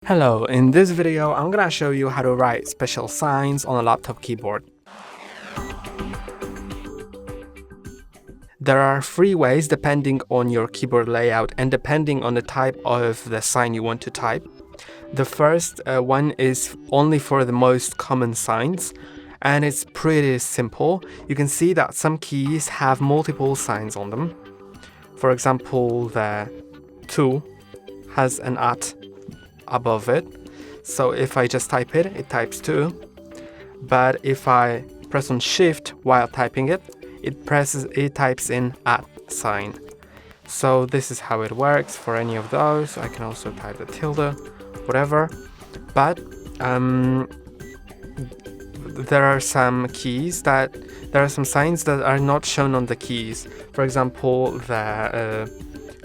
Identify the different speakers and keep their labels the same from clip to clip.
Speaker 1: Hello, in this video I'm gonna show you how to write special signs on a laptop keyboard. There are three ways depending on your keyboard layout and depending on the type of the sign you want to type. The first one is only for the most common signs, and it's pretty simple. You can see that some keys have multiple signs on them. For example, the 2 has an at above it, so if I just type it, it types 2. But if I press on shift while typing it, it types in at sign. So this is how it works for any of those. I can also type the tilde, whatever. But there are some signs that are not shown on the keys. For example, the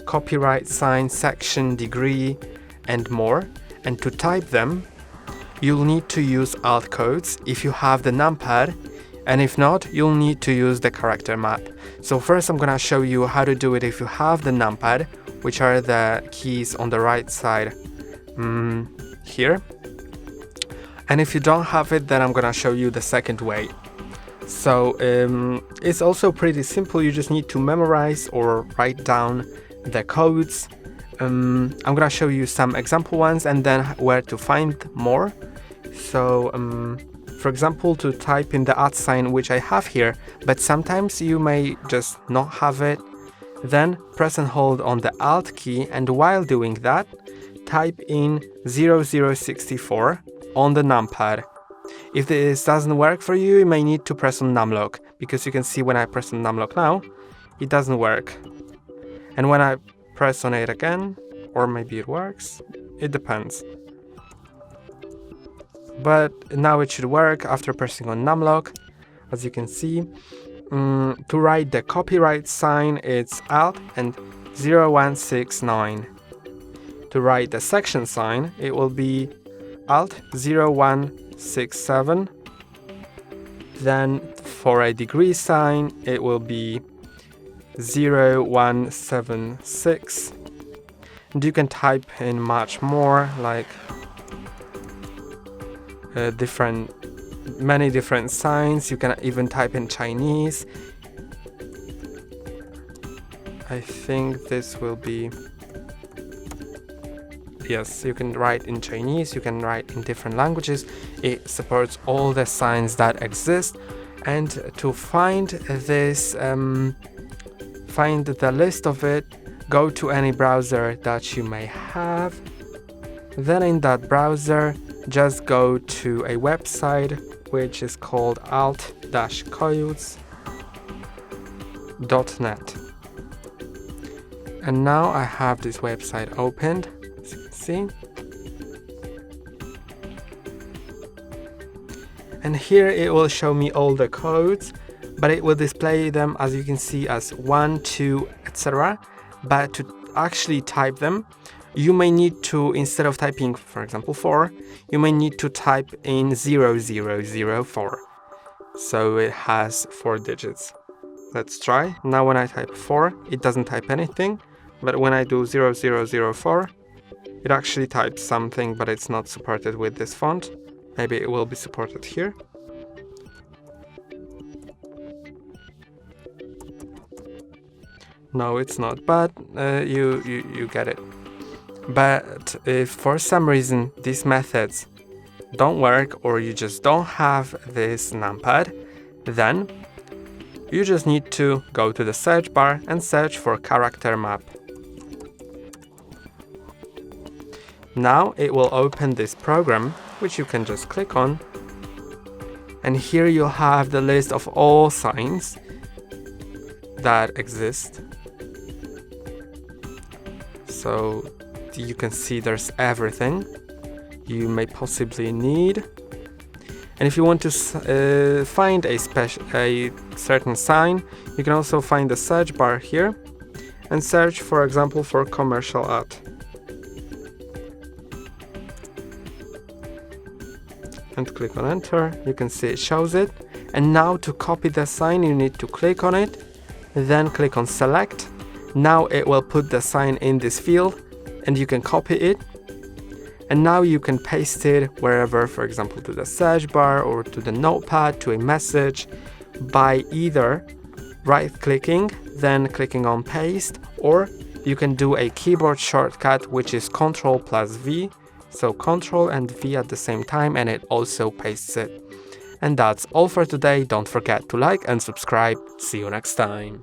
Speaker 1: copyright sign, section, degree, and more. And to type them, you'll need to use alt codes if you have the numpad, and if not, you'll need to use the character map. So first I'm gonna show you how to do it if you have the numpad, which are the keys on the right side here. And if you don't have it, then I'm gonna show you the second way. So it's also pretty simple. You just need to memorize or write down the codes. I'm gonna show you some example ones and then where to find more. So for example, to type in the at sign, which I have here, but sometimes you may just not have it, then press and hold on the alt key, and while doing that, type in 0064 on the numpad. If this doesn't work for you, you may need to press on numlock, because you can see when I press on numlock now, it doesn't work. And when I press on it again, or maybe it works, it depends. But now it should work after pressing on numlock. As you can see, to write the copyright sign, it's alt and 0169. To write the section sign, it will be alt 0167. Then for a degree sign, it will be 0176, and you can type in much more, like many different signs. You can even type in Chinese. I think this will be, yes, you can write in Chinese, you can write in different languages. It supports all the signs that exist. And to find this find the list of it, go to any browser that you may have. Then in that browser, just go to a website which is called alt-codes.net. And now I have this website opened, as you can see. And here it will show me all the codes, but it will display them, as you can see, as 1, 2, etc. But to actually type them, you may need to, instead of typing, for example, 4, you may need to type in 0004. So it has 4 digits. Let's try. Now when I type 4, it doesn't type anything, but when I do 0004, it actually types something, but it's not supported with this font. Maybe it will be supported here. No, it's not, but you get it. But if for some reason these methods don't work, or you just don't have this numpad, then you just need to go to the search bar and search for character map. Now it will open this program, which you can just click on, and here you'll have the list of all signs that exist. So you can see there's everything you may possibly need. And if you want to find a certain sign, you can also find the search bar here and search, for example, for commercial ad. And click on enter. You can see it shows it. And now to copy the sign, you need to click on it, then click on select. Now it will put the sign in this field and you can copy it. And now you can paste it wherever, for example, to the search bar or to the notepad, to a message, by either right-clicking, then clicking on paste, or you can do a keyboard shortcut, which is Ctrl plus V. So Ctrl and V at the same time, and it also pastes it. And that's all for today. Don't forget to like and subscribe. See you next time.